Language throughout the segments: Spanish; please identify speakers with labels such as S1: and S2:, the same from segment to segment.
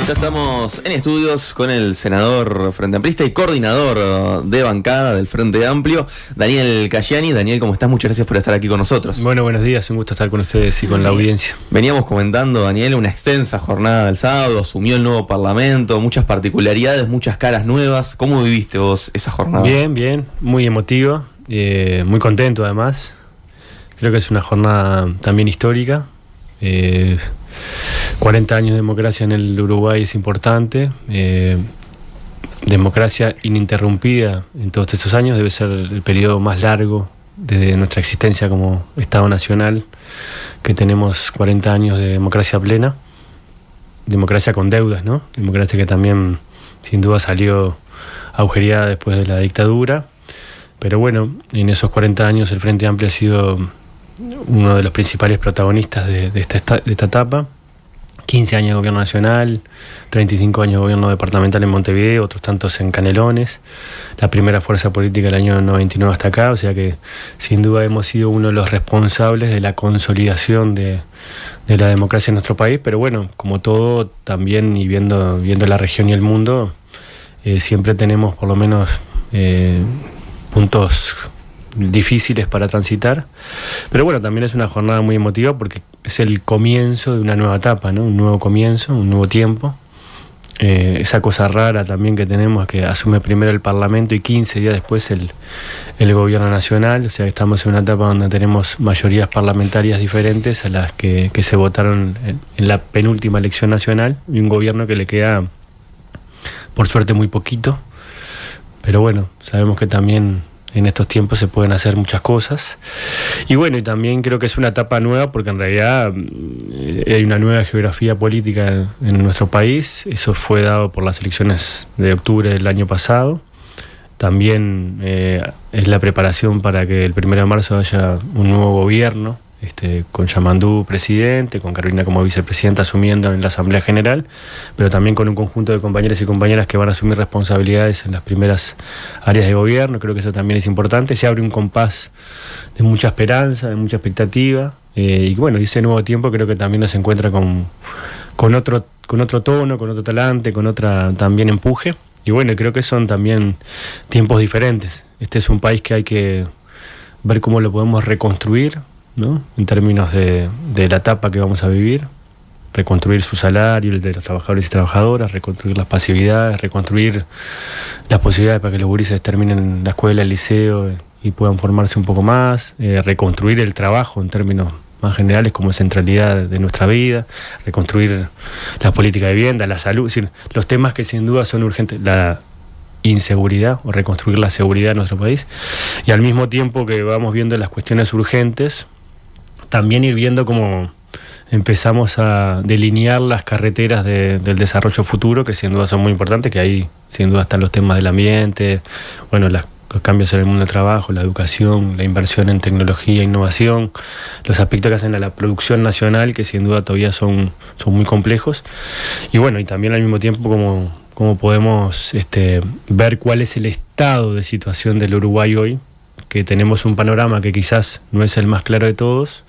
S1: Ya estamos en estudios con el senador Frente Amplista y coordinador de bancada del Frente Amplio, Daniel Cayani. Daniel, ¿cómo estás? Muchas gracias por estar aquí con nosotros.
S2: Bueno, buenos días, un gusto estar con ustedes y con la audiencia.
S1: Veníamos comentando, Daniel, una extensa jornada del sábado, asumió el nuevo Parlamento, muchas particularidades, muchas caras nuevas. ¿Cómo viviste vos esa jornada?
S2: Bien, muy emotiva, muy contento además. Creo que es una jornada también histórica. 40 años de democracia en el Uruguay es importante. Democracia ininterrumpida en todos estos años debe ser el periodo más largo desde nuestra existencia como Estado Nacional, que tenemos 40 años de democracia plena, democracia con deudas, ¿no? Democracia que también sin duda salió agujereada después de la dictadura, pero bueno, en esos 40 años el Frente Amplio ha sido uno de los principales protagonistas de esta etapa. 15 años de gobierno nacional, 35 años de gobierno departamental en Montevideo, otros tantos en Canelones, la primera fuerza política del año 99 hasta acá, o sea que sin duda hemos sido uno de los responsables de la consolidación de la democracia en nuestro país, pero bueno, como todo también, y viendo la región y el mundo, siempre tenemos por lo menos puntos difíciles para transitar, pero bueno, también es una jornada muy emotiva porque es el comienzo de una nueva etapa, ¿no? Un nuevo comienzo, un nuevo tiempo. Esa cosa rara también que tenemos, que asume primero el Parlamento y 15 días después el gobierno nacional, o sea que estamos en una etapa donde tenemos mayorías parlamentarias diferentes a las que se votaron en la penúltima elección nacional, y un gobierno que le queda por suerte muy poquito, pero bueno, sabemos que también en estos tiempos se pueden hacer muchas cosas. Y bueno, y también creo que es una etapa nueva porque en realidad hay una nueva geografía política en nuestro país. Eso fue dado por las elecciones de octubre del año pasado. También es la preparación para que el 1 de marzo haya un nuevo gobierno, con Yamandú presidente, con Carolina como vicepresidenta asumiendo en la Asamblea General, pero también con un conjunto de compañeros y compañeras que van a asumir responsabilidades en las primeras áreas de gobierno. Creo que eso también es importante. Se abre un compás de mucha esperanza, de mucha expectativa, y bueno, ese nuevo tiempo creo que también nos encuentra con otro tono, con otro talante, con otra también empuje, y bueno, creo que son también tiempos diferentes. Este es un país que hay que ver cómo lo podemos reconstruir, ¿no? En términos de la etapa que vamos a vivir, reconstruir su salario, el de los trabajadores y trabajadoras, reconstruir las pasividades, reconstruir las posibilidades para que los gurises terminen la escuela, el liceo y puedan formarse un poco más, reconstruir el trabajo en términos más generales como centralidad de nuestra vida, reconstruir la política de vivienda, la salud, es decir, los temas que sin duda son urgentes, la inseguridad o reconstruir la seguridad de nuestro país, y al mismo tiempo que vamos viendo las cuestiones urgentes, también ir viendo cómo empezamos a delinear las carreteras del desarrollo futuro, que sin duda son muy importantes, que ahí sin duda están los temas del ambiente, bueno, los cambios en el mundo del trabajo, la educación, la inversión en tecnología, innovación, los aspectos que hacen a la producción nacional, que sin duda todavía son muy complejos, y bueno, y también al mismo tiempo cómo podemos ver cuál es el estado de situación del Uruguay hoy, que tenemos un panorama que quizás no es el más claro de todos,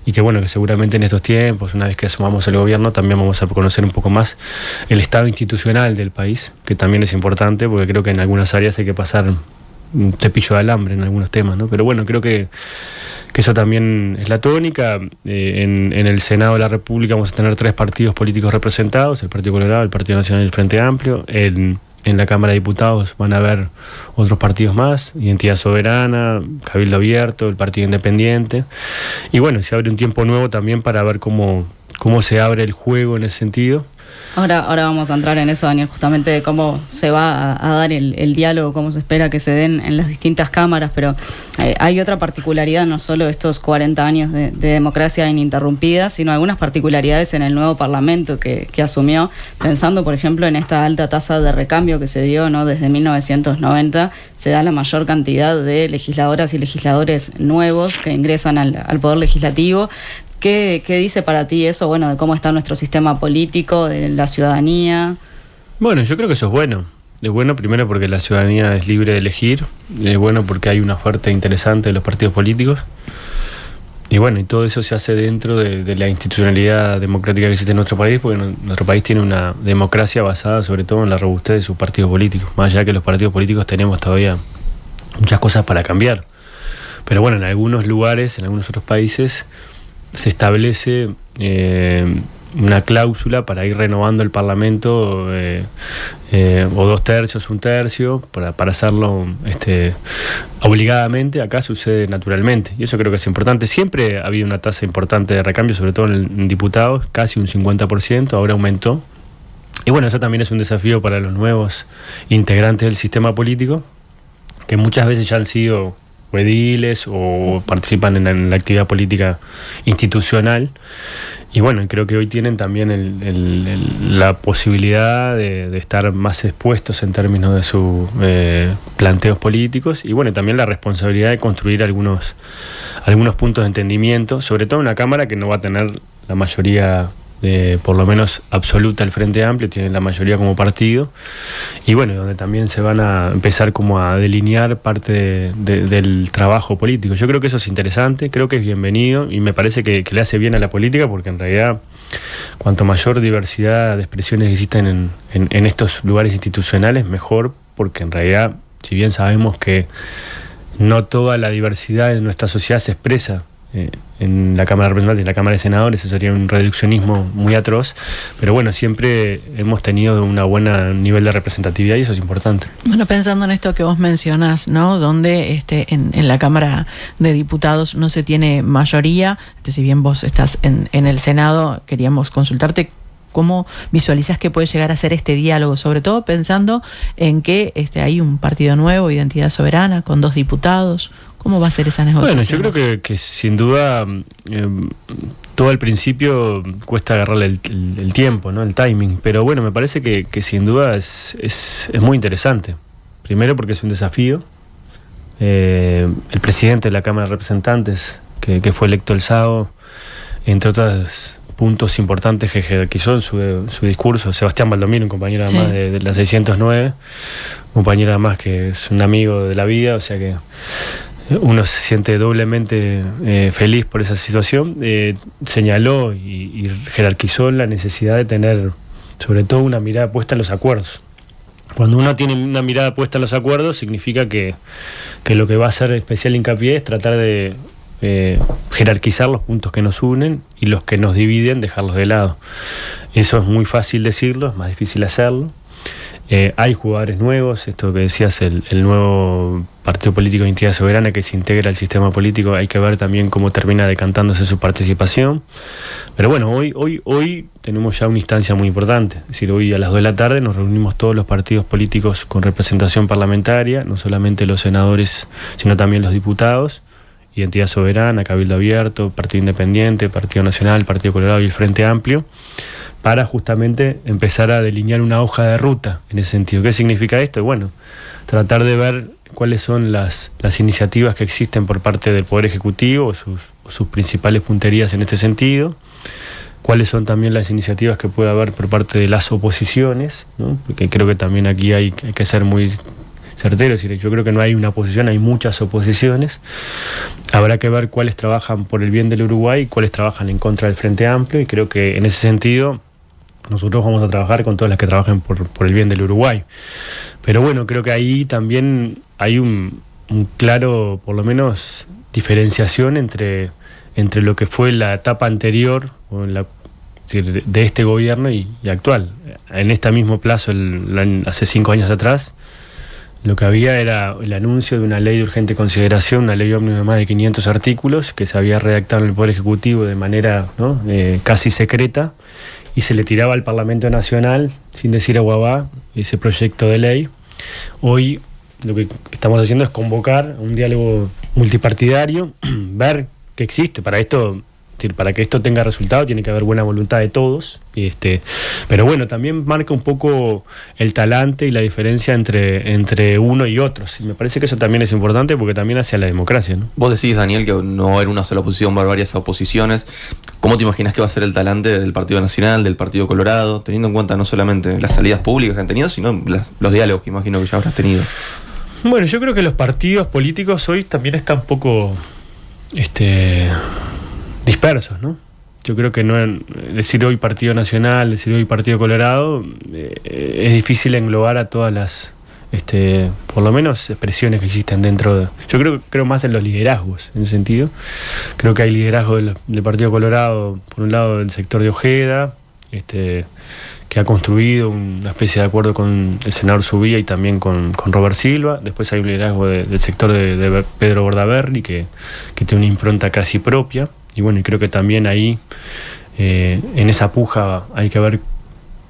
S2: y que bueno, que seguramente en estos tiempos, una vez que asumamos el gobierno, también vamos a conocer un poco más el estado institucional del país, que también es importante, porque creo que en algunas áreas hay que pasar un cepillo de alambre en algunos temas, ¿no? Pero bueno, creo que eso también es la tónica. En el Senado de la República vamos a tener 3 partidos políticos representados: el Partido Colorado, el Partido Nacional y el Frente Amplio. En la Cámara de Diputados van a haber otros partidos más: Identidad Soberana, Cabildo Abierto, el Partido Independiente. Y bueno, se abre un tiempo nuevo también para ver cómo se abre el juego en ese sentido.
S3: Ahora vamos a entrar en eso, Daniel, justamente de cómo se va a dar el diálogo, cómo se espera que se den en las distintas cámaras, pero hay otra particularidad, no solo estos 40 años de democracia ininterrumpida, sino algunas particularidades en el nuevo Parlamento que asumió, pensando, por ejemplo, en esta alta tasa de recambio que se dio, ¿no? Desde 1990 se da la mayor cantidad de legisladoras y legisladores nuevos que ingresan al Poder Legislativo. ¿Qué dice para ti eso, bueno, de cómo está nuestro sistema político, de la ciudadanía?
S2: Bueno, yo creo que eso es bueno. Es bueno primero porque la ciudadanía es libre de elegir, es bueno porque hay una oferta interesante de los partidos políticos, Y bueno, y todo eso se hace dentro de la institucionalidad democrática que existe en nuestro país, porque nuestro país tiene una democracia basada sobre todo en la robustez de sus partidos políticos, más allá que los partidos políticos tenemos todavía muchas cosas para cambiar. Pero bueno, en algunos lugares, en algunos otros países, se establece una cláusula para ir renovando el Parlamento, o 2/3, 1/3, para hacerlo obligadamente. Acá sucede naturalmente, y eso creo que es importante. Siempre ha habido una tasa importante de recambio, sobre todo en diputados, casi un 50%, ahora aumentó. Y bueno, eso también es un desafío para los nuevos integrantes del sistema político, que muchas veces ya han sido ediles o participan en la actividad política institucional. Y bueno, creo que hoy tienen también la posibilidad de estar más expuestos en términos de sus planteos políticos, y bueno, también la responsabilidad de construir algunos puntos de entendimiento, sobre todo en una Cámara que no va a tener la mayoría por lo menos absoluta el Frente Amplio, tienen la mayoría como partido, y bueno, donde también se van a empezar como a delinear parte del trabajo político. Yo creo que eso es interesante, creo que es bienvenido, y me parece que le hace bien a la política, porque en realidad cuanto mayor diversidad de expresiones existen en estos lugares institucionales, mejor, porque en realidad, si bien sabemos que no toda la diversidad de nuestra sociedad se expresa en la Cámara de Representantes y en la Cámara de Senadores, eso sería un reduccionismo muy atroz, pero bueno, siempre hemos tenido un buen nivel de representatividad, y eso es importante.
S4: Bueno, pensando en esto que vos mencionás, ¿no? Donde en la Cámara de Diputados no se tiene mayoría, si bien vos estás en el Senado, queríamos consultarte cómo visualizás que puede llegar a ser este diálogo, sobre todo pensando en que hay un partido nuevo, Identidad Soberana, con 2 diputados. ¿Cómo va a ser esa negociación?
S2: Bueno, yo creo que sin duda todo al principio cuesta agarrarle el tiempo, ¿no? El timing, pero bueno, me parece que sin duda es muy interesante. Primero porque es un desafío. El presidente de la Cámara de Representantes, que fue electo el sábado, entre otros puntos importantes que jerarquizó en su discurso, Sebastián Baldomiro, un compañero además de la 609, un compañero además que es un amigo de la vida, o sea que uno se siente doblemente feliz por esa situación. Señaló y jerarquizó la necesidad de tener sobre todo una mirada puesta en los acuerdos. Cuando uno tiene una mirada puesta en los acuerdos, significa que lo que va a hacer especial hincapié es tratar de jerarquizar los puntos que nos unen, y los que nos dividen dejarlos de lado. Eso es muy fácil decirlo, es más difícil hacerlo. Hay jugadores nuevos, esto que decías, el nuevo partido político de Identidad Soberana que se integra al sistema político, hay que ver también cómo termina decantándose su participación. Pero bueno, hoy tenemos ya una instancia muy importante, es decir, hoy a las 2 de la tarde nos reunimos todos los partidos políticos con representación parlamentaria, no solamente los senadores, sino también los diputados, Identidad Soberana, Cabildo Abierto, Partido Independiente, Partido Nacional, Partido Colorado y el Frente Amplio, para justamente empezar a delinear una hoja de ruta en ese sentido. ¿Qué significa esto? Bueno, tratar de ver cuáles son las iniciativas que existen por parte del Poder Ejecutivo, o sus principales punterías en este sentido, cuáles son también las iniciativas que puede haber por parte de las oposiciones, ¿no? Porque creo que también aquí hay que ser muy certero, es decir, yo creo que no hay una oposición, hay muchas oposiciones. Habrá que ver cuáles trabajan por el bien del Uruguay y cuáles trabajan en contra del Frente Amplio, y creo que en ese sentido nosotros vamos a trabajar con todas las que trabajen por el bien del Uruguay. Pero bueno, creo que ahí también hay un claro, por lo menos, diferenciación entre lo que fue la etapa anterior de este gobierno y actual. En este mismo plazo, hace 5 años atrás, lo que había era el anuncio de una ley de urgente consideración, una ley ómnibus de más de 500 artículos, que se había redactado en el Poder Ejecutivo de manera casi secreta, y se le tiraba al Parlamento Nacional, sin decir aguabá, ese proyecto de ley. Hoy lo que estamos haciendo es convocar a un diálogo multipartidario, ver qué existe. Para esto, para que esto tenga resultado, tiene que haber buena voluntad de todos. Pero bueno, también marca un poco el talante y la diferencia entre uno y otros. Y me parece que eso también es importante, porque también hace a la democracia, ¿no?
S1: Vos decís, Daniel, que no va a haber una sola oposición, va a haber varias oposiciones. ¿Cómo te imaginas que va a ser el talante del Partido Nacional, del Partido Colorado, teniendo en cuenta no solamente las salidas públicas que han tenido, sino los diálogos que imagino que ya habrás tenido?
S2: Bueno, yo creo que los partidos políticos hoy también están un poco dispersos, ¿no? Yo creo que no decir hoy Partido Nacional, decir hoy Partido Colorado, es difícil englobar a todas las, por lo menos, expresiones que existen dentro de... Yo creo más en los liderazgos, en ese sentido. Creo que hay liderazgo del Partido Colorado, por un lado del sector de Ojeda, que ha construido una especie de acuerdo con el senador Subía y también con Robert Silva. Después hay un liderazgo del sector de Pedro Bordaberry, que tiene una impronta casi propia. Y bueno, y creo que también ahí, en esa puja, hay que ver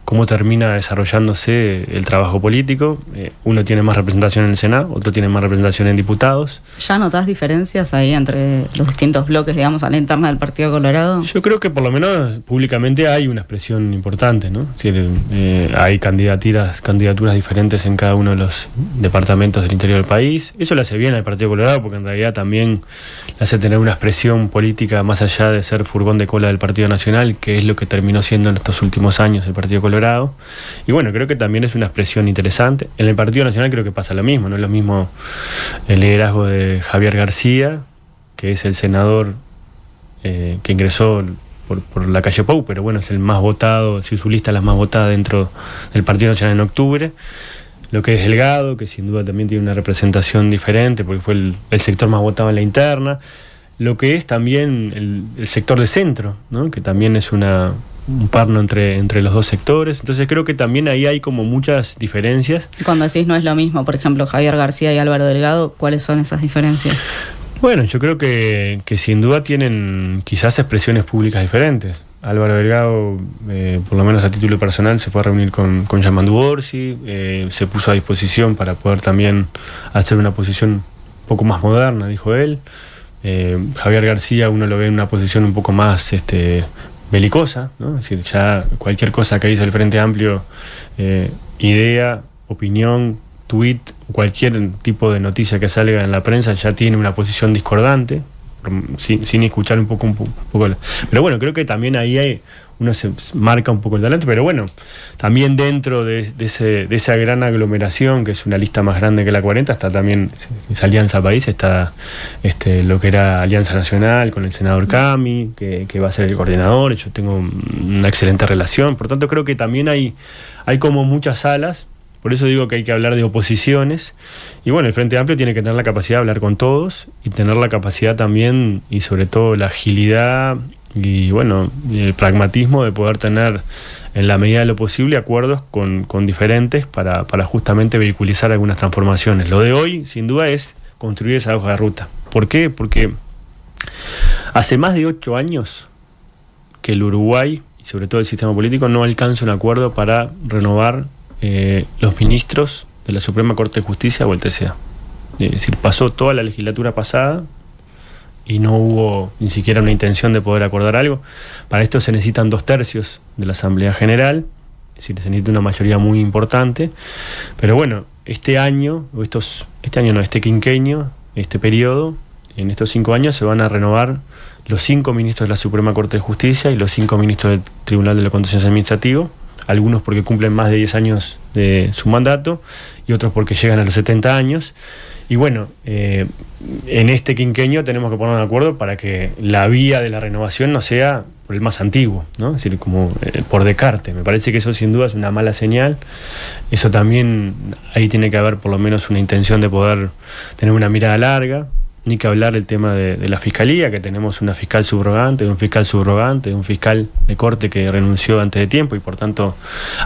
S2: cómo termina desarrollándose el trabajo político. Uno tiene más representación en el Senado, otro tiene más representación en diputados.
S3: ¿Ya notás diferencias ahí entre los distintos bloques, digamos, a la interna del Partido Colorado?
S2: Yo creo que por lo menos públicamente hay una expresión importante, ¿no? Es decir, hay candidaturas diferentes en cada uno de los departamentos del interior del país. Eso le hace bien al Partido Colorado, porque en realidad también le hace tener una expresión política más allá de ser furgón de cola del Partido Nacional, que es lo que terminó siendo en estos últimos años el Partido Colorado. Y bueno, creo que también es una expresión interesante. En el Partido Nacional creo que pasa lo mismo, no es lo mismo el liderazgo de Javier García, que es el senador que ingresó por la calle Pou, pero bueno, es el más votado, si su lista es la más votada dentro del Partido Nacional en octubre. Lo que es Delgado, que sin duda también tiene una representación diferente, porque fue el sector más votado en la interna. Lo que es también el sector de centro, ¿no? Que también es un parno entre los dos sectores. Entonces creo que también ahí hay como muchas diferencias.
S3: Cuando decís no es lo mismo, por ejemplo, Javier García y Álvaro Delgado, ¿cuáles son esas diferencias?
S2: Bueno, yo creo que sin duda tienen quizás expresiones públicas diferentes. Álvaro Delgado, por lo menos a título personal, se fue a reunir con Yamandu Orsi, se puso a disposición para poder también hacer una posición un poco más moderna, dijo él. Javier García uno lo ve en una posición un poco más belicosa, ¿no? Es decir, ya cualquier cosa que dice el Frente Amplio, idea, opinión, tuit, cualquier tipo de noticia que salga en la prensa ya tiene una posición discordante, sin escuchar un poco. Pero bueno, creo que también ahí uno se marca un poco el talento, pero bueno, también dentro de esa gran aglomeración, que es una lista más grande que la 40, está también esa Alianza País, está lo que era Alianza Nacional con el senador Cami, que va a ser el coordinador. Yo tengo una excelente relación, por tanto creo que también hay como muchas alas. Por eso digo que hay que hablar de oposiciones. Y bueno, el Frente Amplio tiene que tener la capacidad de hablar con todos y tener la capacidad también, y sobre todo la agilidad y bueno, el pragmatismo de poder tener, en la medida de lo posible, acuerdos con diferentes para justamente vehiculizar algunas transformaciones. Lo de hoy, sin duda, es construir esa hoja de ruta. ¿Por qué? Porque hace más de 8 años que el Uruguay, y sobre todo el sistema político, no alcanza un acuerdo para renovar los ministros de la Suprema Corte de Justicia o el TCA. Es decir, pasó toda la legislatura pasada y no hubo ni siquiera una intención de poder acordar algo. Para esto se necesitan 2/3 de la Asamblea General, es decir, se necesita una mayoría muy importante. Pero bueno, este quinquenio, este periodo, en estos 5 años se van a renovar los 5 ministros de la Suprema Corte de Justicia y los 5 ministros del Tribunal de lo Contencioso Administrativo. Algunos porque cumplen más de 10 años de su mandato y otros porque llegan a los 70 años. Y bueno, en este quinquenio tenemos que ponernos de acuerdo para que la vía de la renovación no sea por el más antiguo, ¿no? Es decir, como por Descartes. Me parece que eso sin duda es una mala señal. Eso también, ahí tiene que haber por lo menos una intención de poder tener una mirada larga. Ni que hablar el tema de la fiscalía, que tenemos una fiscal subrogante, un fiscal de corte que renunció antes de tiempo, y por tanto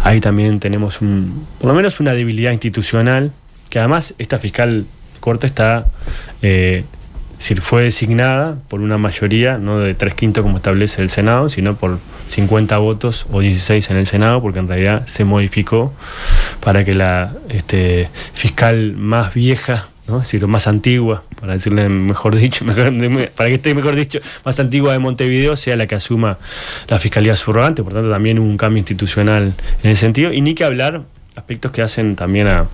S2: ahí también tenemos por lo menos una debilidad institucional, que además esta fiscal de corte fue designada por una mayoría, no de 3/5 como establece el Senado, sino por 50 votos o 16 en el Senado, porque en realidad se modificó para que la fiscal más vieja, ¿no? Es decir, más antigua, para decirle mejor dicho, más antigua de Montevideo sea la que asuma la fiscalía subrogante. Por tanto, también hubo un cambio institucional en ese sentido, y ni que hablar aspectos que hacen también a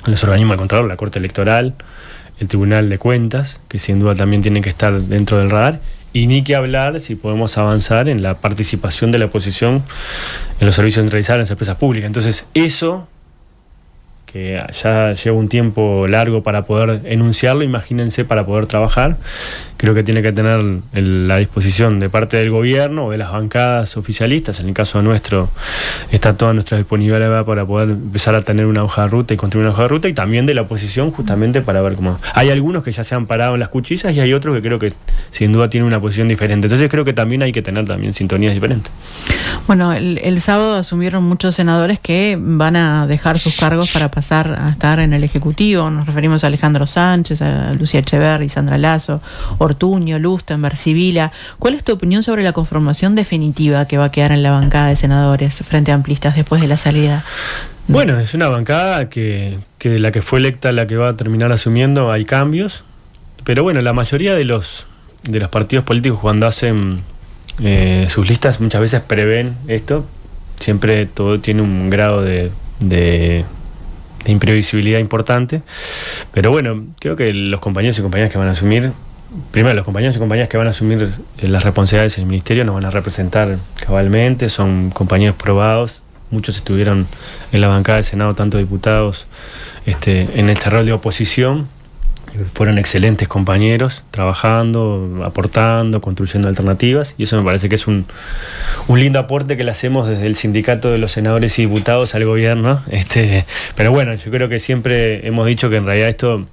S2: los organismos del Contralor, la Corte Electoral, el Tribunal de Cuentas, que sin duda también tienen que estar dentro del radar, y ni que hablar si podemos avanzar en la participación de la oposición en los servicios centralizados en las empresas públicas. Entonces, eso que ya lleva un tiempo largo para poder enunciarlo, imagínense para poder trabajar. Creo que tiene que tener la disposición de parte del gobierno o de las bancadas oficialistas. En el caso nuestro está toda nuestra disponibilidad para poder empezar a tener una hoja de ruta y construir una hoja de ruta, y también de la oposición justamente para ver cómo. Hay algunos que ya se han parado en las cuchillas y hay otros que creo que sin duda tienen una posición diferente. Entonces creo que también hay que tener también sintonías diferentes.
S4: Bueno, el sábado asumieron muchos senadores que van a dejar sus cargos para pasar a estar en el Ejecutivo. Nos referimos a Alejandro Sánchez, a Lucía Echeverri, Sandra Lasso, Ortuño, Lustenberg, Sibila. ¿Cuál es tu opinión sobre la conformación definitiva que va a quedar en la bancada de senadores frente a amplistas después de la salida?
S2: Bueno, es una bancada que de la que fue electa la que va a terminar asumiendo hay cambios, pero bueno, la mayoría de los partidos políticos cuando hacen sus listas muchas veces prevén esto. Siempre todo tiene un grado de imprevisibilidad importante, pero bueno, creo que los compañeros y compañeras que van a asumir, primero los compañeros y compañeras que van a asumir las responsabilidades en el ministerio nos van a representar cabalmente, son compañeros probados, muchos estuvieron en la bancada del Senado, tanto diputados en este rol de oposición. Fueron excelentes compañeros, trabajando, aportando, construyendo alternativas, y eso me parece que es un lindo aporte que le hacemos desde el sindicato de los senadores y diputados al gobierno. Pero bueno, yo creo que siempre hemos dicho que en realidad esto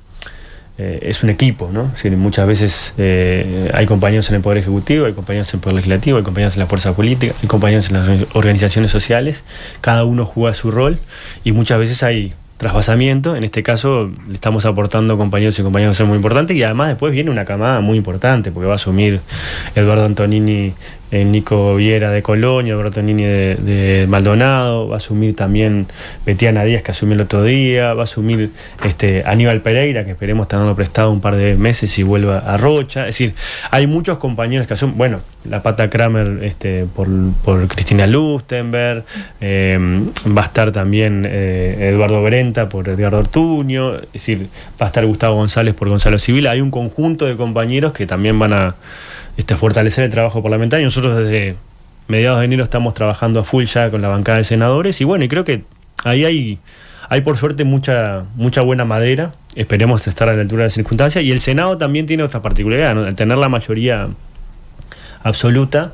S2: es un equipo, ¿no? Es decir, muchas veces hay compañeros en el Poder Ejecutivo, hay compañeros en el Poder Legislativo, hay compañeros en la fuerza política, hay compañeros en las organizaciones sociales, cada uno juega su rol y muchas veces hay trasvasamiento. En este caso le estamos aportando compañeros y compañeras que son muy importantes, y además después viene una camada muy importante porque va a asumir Eduardo Antonini, Nico Viera de Colonia, Eduardo Antonini de Maldonado, va a asumir también Betiana Díaz, que asumió el otro día, va a asumir Aníbal Pereira, que esperemos tenerlo prestado un par de meses y vuelva a Rocha. Es decir, hay muchos compañeros que asumen, bueno, la pata Kramer por Cristina Lustenberg, va a estar también Eduardo Brenta por Edgardo Ortuño, es decir, va a estar Gustavo González por Gonzalo Sibila. Hay un conjunto de compañeros que también van a fortalecer el trabajo parlamentario. Nosotros desde mediados de enero estamos trabajando a full ya con la bancada de senadores, y bueno, y creo que ahí hay por suerte mucha buena madera. Esperemos estar a la altura de las circunstancias, y el Senado también tiene otra particularidad, ¿no? Al tener la mayoría absoluta,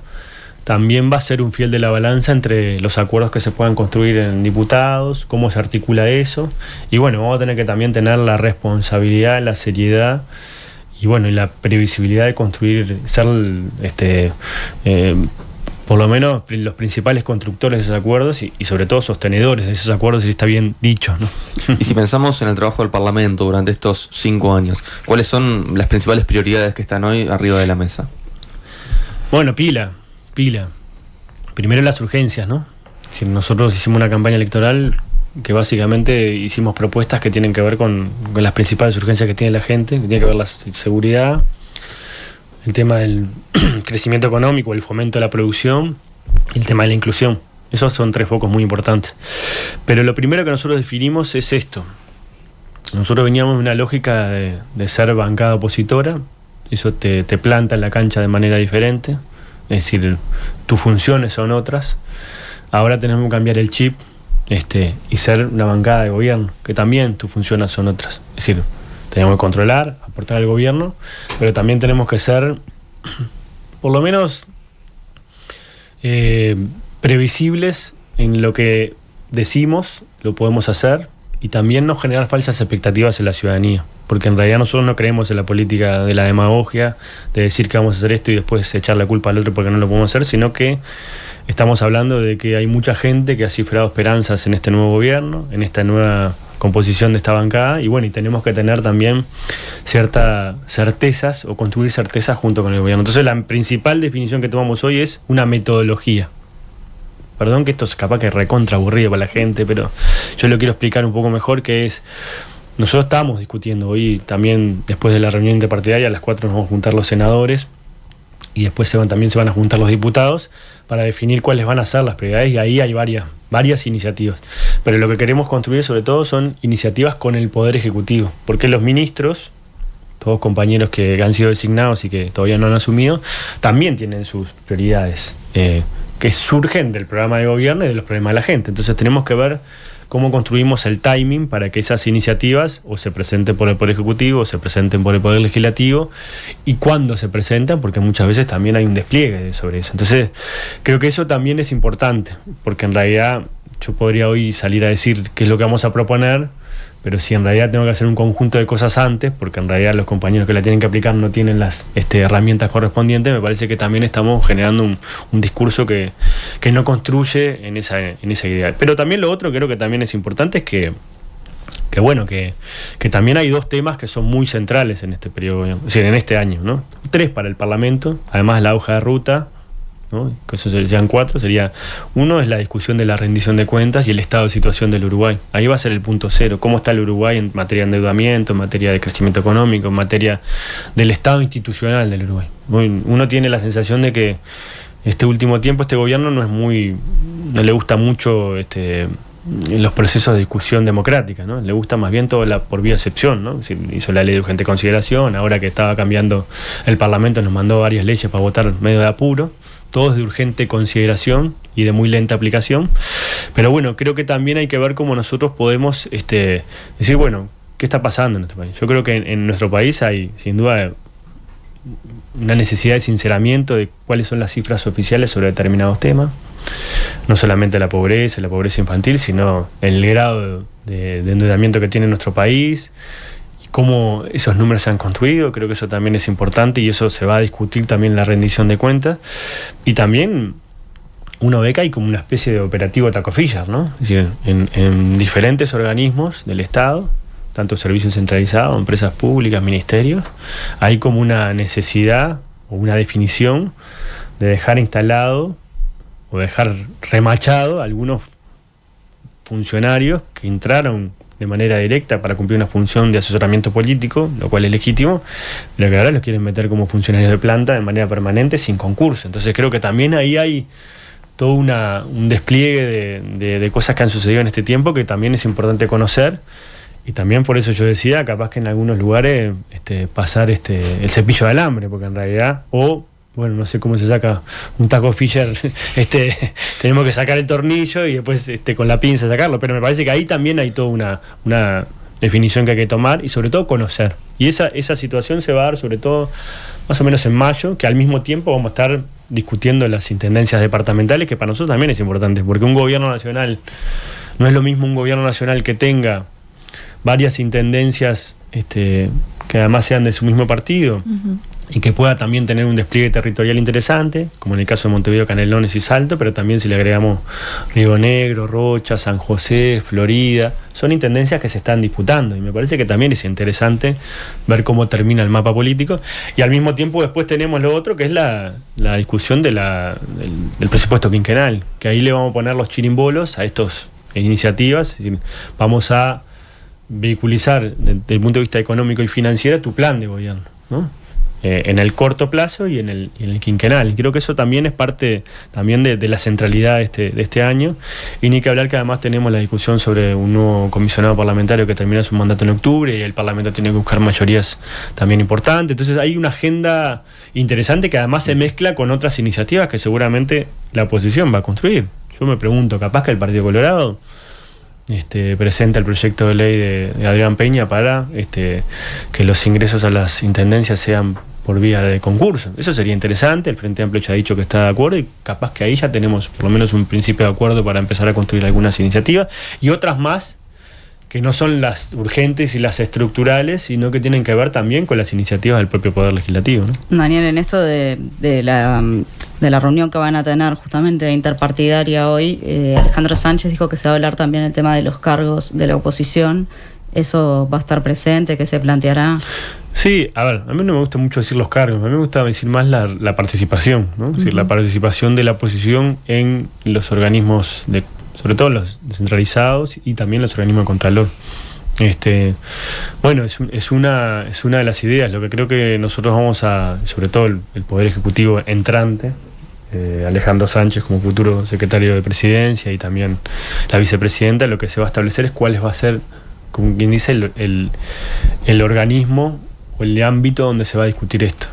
S2: también va a ser un fiel de la balanza entre los acuerdos que se puedan construir en diputados, cómo se articula eso, y bueno, vamos a tener que también tener la responsabilidad, la seriedad y bueno, y la previsibilidad de construir, ser por lo menos los principales constructores de esos acuerdos y sobre todo sostenedores de esos acuerdos, si está bien dicho, ¿no?
S1: Y si pensamos en el trabajo del Parlamento durante estos 5 años, ¿cuáles son las principales prioridades que están hoy arriba de la mesa?
S2: Bueno, pila. Primero las urgencias, ¿no? Si nosotros hicimos una campaña electoral que básicamente hicimos propuestas que tienen que ver con las principales urgencias que tiene la gente, que tiene que ver la seguridad, el tema del crecimiento económico, el fomento de la producción y el tema de la inclusión. Esos son 3 focos muy importantes. Pero lo primero que nosotros definimos es esto. Nosotros veníamos de una lógica de ser bancada opositora. Eso te planta en la cancha de manera diferente. Es decir, tus funciones son otras. Ahora tenemos que cambiar el chip y ser una bancada de gobierno, que también tus funciones son otras. Es decir, tenemos que controlar, aportar al gobierno, pero también tenemos que ser, por lo menos, previsibles en lo que decimos, lo podemos hacer, y también no generar falsas expectativas en la ciudadanía, porque en realidad nosotros no creemos en la política de la demagogia, de decir que vamos a hacer esto y después echar la culpa al otro porque no lo podemos hacer, sino que estamos hablando de que hay mucha gente que ha cifrado esperanzas en este nuevo gobierno, en esta nueva composición de esta bancada, y bueno, y tenemos que tener también ciertas certezas o construir certezas junto con el gobierno. Entonces la principal definición que tomamos hoy es una metodología. Perdón que esto es capaz que recontra aburrido para la gente, pero yo lo quiero explicar un poco mejor, que es, nosotros estábamos discutiendo hoy también, después de la reunión interpartidaria, a las 4 nos vamos a juntar los senadores, y después también se van a juntar los diputados para definir cuáles van a ser las prioridades, y ahí hay varias iniciativas. Pero lo que queremos construir sobre todo son iniciativas con el Poder Ejecutivo, porque los ministros, todos compañeros que han sido designados y que todavía no han asumido, también tienen sus prioridades que surgen del programa de gobierno y de los problemas de la gente. Entonces tenemos que ver cómo construimos el timing para que esas iniciativas o se presenten por el Poder Ejecutivo o se presenten por el Poder Legislativo, y cuándo se presentan, porque muchas veces también hay un despliegue sobre eso. Entonces, creo que eso también es importante, porque en realidad yo podría hoy salir a decir qué es lo que vamos a proponer, pero si en realidad tengo que hacer un conjunto de cosas antes, porque en realidad los compañeros que la tienen que aplicar no tienen las herramientas correspondientes, me parece que también estamos generando un discurso que no construye en esa idea. Pero también lo otro creo que también es importante es que también hay dos temas que son muy centrales en este periodo, es decir, en este año, ¿no? 3 para el Parlamento, además la hoja de ruta, ¿no? Que eso serían 4, uno es la discusión de la rendición de cuentas y el estado de situación del Uruguay. Ahí va a ser el punto cero, cómo está el Uruguay en materia de endeudamiento, en materia de crecimiento económico, en materia del estado institucional del Uruguay. Uno tiene la sensación de que este último tiempo este gobierno no le gusta mucho los procesos de discusión democrática, ¿no? Le gusta más bien todo por vía excepción, ¿no? Hizo la ley de urgente consideración, ahora que estaba cambiando el Parlamento nos mandó varias leyes para votar medio de apuro, todos de urgente consideración y de muy lenta aplicación. Pero bueno, creo que también hay que ver cómo nosotros podemos decir, bueno, ¿qué está pasando en nuestro país? Yo creo que en nuestro país hay, sin duda, una necesidad de sinceramiento de cuáles son las cifras oficiales sobre determinados temas. No solamente la pobreza infantil, sino el grado de endeudamiento que tiene nuestro país, cómo esos números se han construido. Creo que eso también es importante y eso se va a discutir también en la rendición de cuentas. Y también uno ve que hay como una especie de operativo Taco Fisher, ¿no? Es decir, en diferentes organismos del Estado, tanto servicios centralizados, empresas públicas, ministerios, hay como una necesidad o una definición de dejar instalado o dejar remachado a algunos funcionarios que entraron de manera directa para cumplir una función de asesoramiento político, lo cual es legítimo, pero que ahora los quieren meter como funcionarios de planta de manera permanente sin concurso. Entonces creo que también ahí hay todo un despliegue de cosas que han sucedido en este tiempo que también es importante conocer, y también por eso yo decía, capaz que en algunos lugares pasar el cepillo de alambre, porque en realidad, bueno, no sé cómo se saca un Taco Fisher, tenemos que sacar el tornillo y después con la pinza sacarlo, pero me parece que ahí también hay toda una definición que hay que tomar y sobre todo conocer. Y esa situación se va a dar sobre todo más o menos en mayo, que al mismo tiempo vamos a estar discutiendo las intendencias departamentales, que para nosotros también es importante, porque un gobierno nacional, no es lo mismo un gobierno nacional que tenga varias intendencias que además sean de su mismo partido, uh-huh, y que pueda también tener un despliegue territorial interesante, como en el caso de Montevideo, Canelones y Salto, pero también si le agregamos Río Negro, Rocha, San José, Florida, son intendencias que se están disputando y me parece que también es interesante ver cómo termina el mapa político. Y al mismo tiempo después tenemos lo otro, que es la discusión del presupuesto quinquenal, que ahí le vamos a poner los chirimbolos a estas iniciativas, es decir, vamos a vehiculizar desde el punto de vista económico y financiero tu plan de gobierno, ¿no? En el corto plazo y en el quinquenal. Y creo que eso también es parte también de la centralidad de este año. Y ni que hablar que además tenemos la discusión sobre un nuevo comisionado parlamentario que termina su mandato en octubre y el Parlamento tiene que buscar mayorías también importantes. Entonces hay una agenda interesante que además se mezcla con otras iniciativas que seguramente la oposición va a construir. Yo me pregunto, capaz que el Partido Colorado presenta el proyecto de ley de Adrián Peña para que los ingresos a las intendencias sean por vía de concurso. Eso sería interesante. El Frente Amplio ya ha dicho que está de acuerdo y capaz que ahí ya tenemos por lo menos un principio de acuerdo para empezar a construir algunas iniciativas y otras más que no son las urgentes y las estructurales, sino que tienen que ver también con las iniciativas del propio Poder Legislativo, ¿no?
S3: Daniel, en esto de la reunión que van a tener justamente interpartidaria hoy, Alejandro Sánchez dijo que se va a hablar también el tema de los cargos de la oposición. ¿Eso va a estar presente? ¿Qué se planteará?
S2: Sí, a ver, a mí no me gusta mucho decir los cargos, a mí me gusta decir más la participación, ¿no? Es decir, la participación de la oposición en los organismos, sobre todo los descentralizados y también los organismos de contralor. Bueno, es una de las ideas. Lo que creo que nosotros vamos a, sobre todo el Poder Ejecutivo entrante, Alejandro Sánchez como futuro secretario de Presidencia y también la vicepresidenta, lo que se va a establecer es cuál va a ser, como quien dice, el organismo o el ámbito donde se va a discutir esto.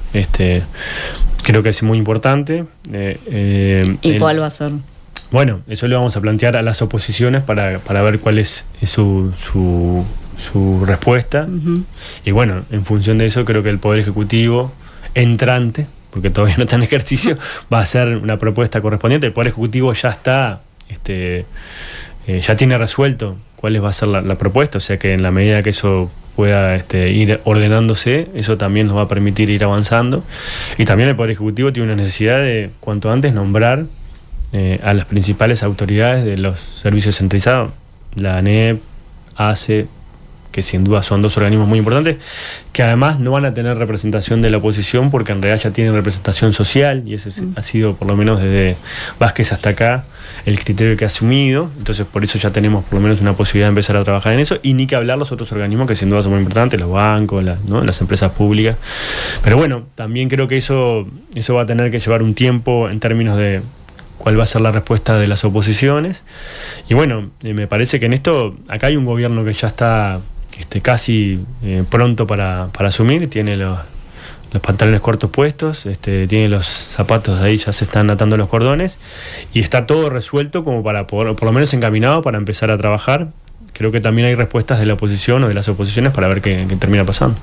S2: Creo que es muy importante.
S3: ¿Y cuál va a ser?
S2: Bueno, eso le vamos a plantear a las oposiciones para ver cuál es su respuesta.
S3: Ujú.
S2: Y bueno, en función de eso creo que el Poder Ejecutivo entrante, porque todavía no está en ejercicio, va a hacer una propuesta correspondiente. El Poder Ejecutivo ya está, ya tiene resuelto cuál va a ser la propuesta, o sea que en la medida que eso pueda ir ordenándose, eso también nos va a permitir ir avanzando. Y también el Poder Ejecutivo tiene una necesidad de, cuanto antes, nombrar a las principales autoridades de los servicios centralizados, la ANEP, ACE, que sin duda son dos organismos muy importantes, que además no van a tener representación de la oposición porque en realidad ya tienen representación social, y ese ha sido, por lo menos desde Vázquez hasta acá, el criterio que ha asumido. Entonces por eso ya tenemos por lo menos una posibilidad de empezar a trabajar en eso, y ni que hablar los otros organismos que sin duda son muy importantes, los bancos, las empresas públicas. Pero bueno, también creo que eso va a tener que llevar un tiempo en términos de cuál va a ser la respuesta de las oposiciones. Y bueno, me parece que en esto, acá hay un gobierno que ya está casi pronto para asumir, tiene los pantalones cortos puestos, tiene los zapatos ahí, ya se están atando los cordones, y está todo resuelto como para poder, por lo menos encaminado para empezar a trabajar. Creo que también hay respuestas de la oposición o de las oposiciones para ver qué termina pasando.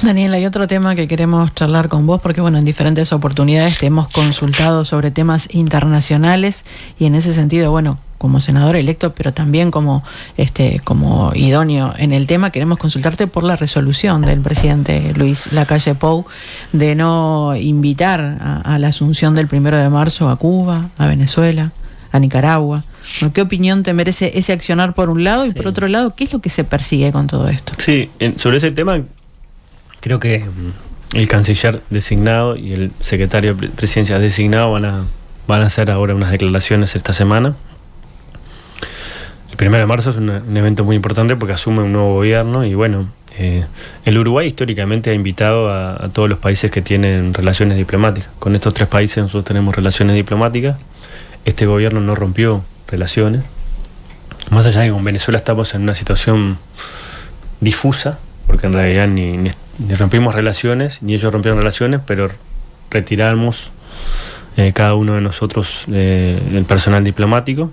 S4: Daniel, hay otro tema que queremos charlar con vos, porque bueno, en diferentes oportunidades te hemos consultado sobre temas internacionales, y en ese sentido, bueno, como senador electo, pero también como idóneo en el tema, queremos consultarte por la resolución del presidente Luis Lacalle Pou de no invitar a la asunción del 1 de marzo a Cuba, a Venezuela, a Nicaragua. Bueno, ¿qué opinión te merece ese accionar por un lado? Y por otro lado, ¿qué es lo que se persigue con todo esto?
S2: Sí, sobre ese tema, creo que el canciller designado y el secretario de Presidencia designado van a hacer ahora unas declaraciones esta semana. El 1 de marzo es un evento muy importante porque asume un nuevo gobierno, y bueno, el Uruguay históricamente ha invitado a todos los países que tienen relaciones diplomáticas. Con estos 3 países nosotros tenemos relaciones diplomáticas. Este gobierno no rompió relaciones. Más allá de que con Venezuela estamos en una situación difusa, porque en realidad ni rompimos relaciones, ni ellos rompieron relaciones, pero retiramos cada uno de nosotros el personal diplomático.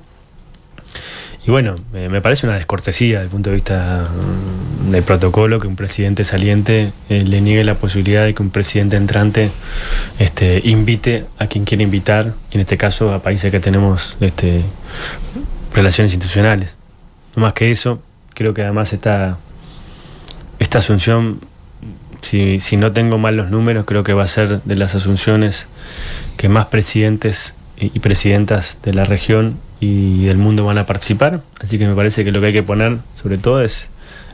S2: Y bueno, me parece una descortesía desde el punto de vista del protocolo que un presidente saliente le niegue la posibilidad de que un presidente entrante invite a quien quiere invitar, en este caso a países que tenemos relaciones institucionales. No más que eso, creo que además esta asunción, si no tengo mal los números, creo que va a ser de las asunciones que más presidentes y presidentas de la región y del mundo van a participar. Así que me parece que lo que hay que poner sobre todo es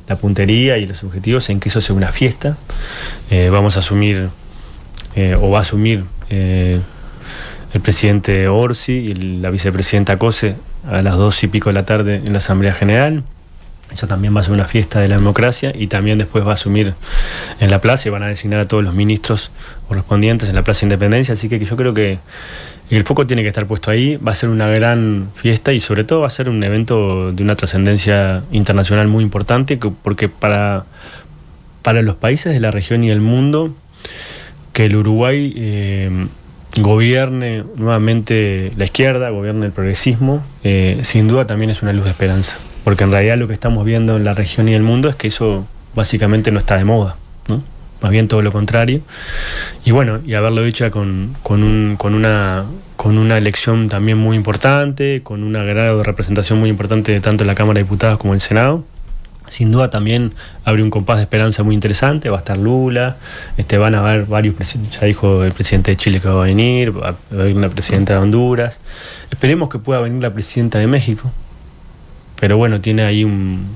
S2: la puntería y los objetivos en que eso sea una fiesta. Vamos a asumir o va a asumir el presidente Orsi y la vicepresidenta Cose a las 2:00 de la tarde en la Asamblea General. Eso también va a ser una fiesta de la democracia, y también después va a asumir en la plaza y van a designar a todos los ministros correspondientes en la Plaza Independencia. Así que yo creo que el foco tiene que estar puesto ahí. Va a ser una gran fiesta y sobre todo va a ser un evento de una trascendencia internacional muy importante, porque para los países de la región y el mundo, que el Uruguay gobierne nuevamente la izquierda, gobierne el progresismo, sin duda también es una luz de esperanza, porque en realidad lo que estamos viendo en la región y el mundo es que eso básicamente no está de moda, ¿no? Más bien todo lo contrario. Y bueno, y haberlo hecho con una elección también muy importante, con un grado de representación muy importante tanto en la Cámara de Diputados como en el Senado, sin duda también abre un compás de esperanza muy interesante. Va a estar Lula, van a haber varios presidentes, ya dijo el presidente de Chile que va a venir, va a venir la presidenta de Honduras, esperemos que pueda venir la presidenta de México, pero bueno, tiene ahí un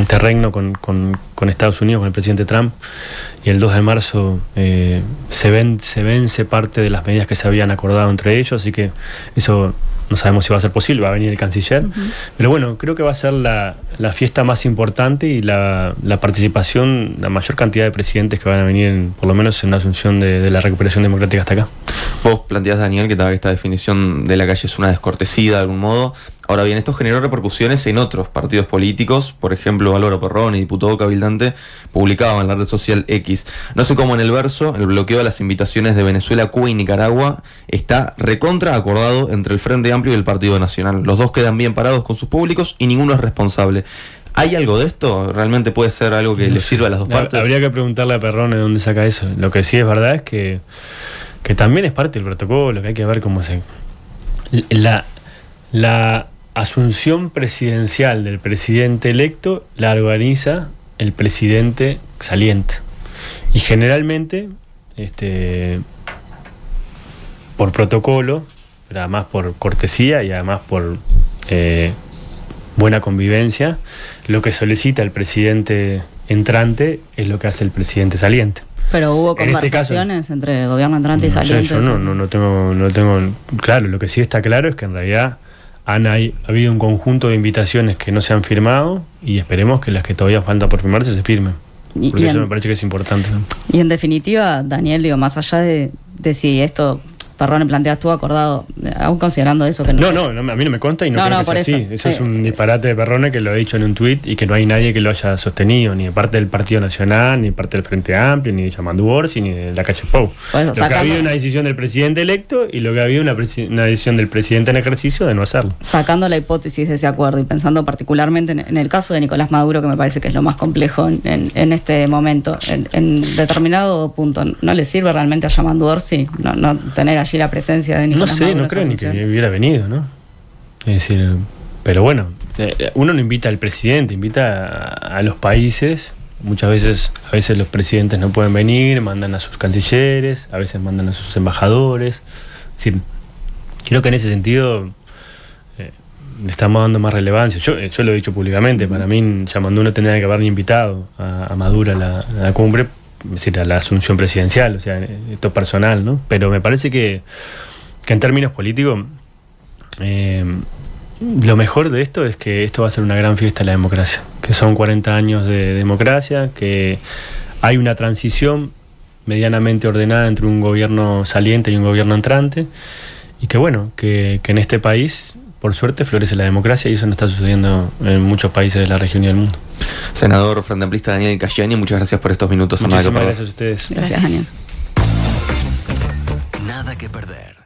S2: terreno con Estados Unidos, con el presidente Trump, y el 2 de marzo se vence parte de las medidas que se habían acordado entre ellos, así que eso no sabemos si va a ser posible. Va a venir el canciller, pero bueno, creo que va a ser la fiesta más importante y la participación, la mayor cantidad de presidentes que van a venir, por lo menos en la asunción de la recuperación democrática hasta acá.
S1: Vos planteás, Daniel, que esta definición de Lacalle es una descortesía de algún modo. Ahora Ahora bien, esto generó repercusiones en otros partidos políticos. Por ejemplo, Álvaro Perroni, diputado cabildante, publicaba en la red social X: no sé cómo en el verso, el bloqueo de las invitaciones de Venezuela, Cuba y Nicaragua está recontra acordado entre el Frente Amplio y el Partido Nacional. Los dos quedan bien parados con sus públicos y ninguno es responsable. ¿Hay algo de esto? ¿Realmente puede ser algo que le sirva a las dos partes?
S2: Habría que preguntarle a Perrone de dónde saca eso. Lo que sí es verdad es que también es parte del protocolo, que hay que ver cómo se... La asunción presidencial del presidente electo la organiza el presidente saliente. Y generalmente, por protocolo, pero además por cortesía y además por buena convivencia, lo que solicita el presidente entrante es lo que hace el presidente saliente.
S3: Pero hubo
S2: En este
S3: conversaciones entre el gobierno entrante y
S2: No sé,
S3: saliente.
S2: yo no tengo claro. Lo que sí está claro es que en realidad ha habido un conjunto de invitaciones que no se han firmado y esperemos que las que todavía faltan por firmarse se firmen. Porque eso me parece que es importante, ¿no?
S3: Y en definitiva, Daniel, digo, más allá de si esto Perrone plantea estuvo acordado, aún considerando eso que
S2: No, a mí no me consta y no creo que
S3: por
S2: sea así. Eso es un disparate de Perrone que lo ha dicho en un tuit y que no hay nadie que lo haya sostenido, ni de parte del Partido Nacional, ni de parte del Frente Amplio, ni de Yamandu Orsi, ni de la calle Pou.
S3: Bueno,
S2: lo que ha habido una decisión del presidente electo y lo que ha habido una decisión del presidente en ejercicio de no hacerlo.
S3: Sacando la hipótesis de ese acuerdo y pensando particularmente en el caso de Nicolás Maduro, que me parece que es lo más complejo en este momento, en determinado punto, ¿no le sirve realmente a Yamandu Orsi no tener allí la presencia de Nicolás Maduro?
S2: No creo ni que hubiera venido, ¿no? Es decir, pero bueno, uno no invita al presidente, invita a los países. A veces los presidentes no pueden venir, mandan a sus cancilleres, a veces mandan a sus embajadores. Es decir, creo que en ese sentido le estamos dando más relevancia. Yo lo he dicho públicamente, para mí Yamandu no tendría que haber ni invitado a Maduro a la cumbre, es decir, a la asunción presidencial, o sea, esto es personal, ¿no? Pero me parece que en términos políticos, lo mejor de esto es que esto va a ser una gran fiesta de la democracia, que son 40 años de democracia, que hay una transición medianamente ordenada entre un gobierno saliente y un gobierno entrante, y que bueno, que en este país, por suerte, florece la democracia y eso no está sucediendo en muchos países de la región y del mundo.
S1: Senador frente amplista Daniel Casciani, muchas gracias por estos minutos.
S2: Muchísimas gracias a ustedes.
S3: Gracias, Daniel.
S5: Nada que perder.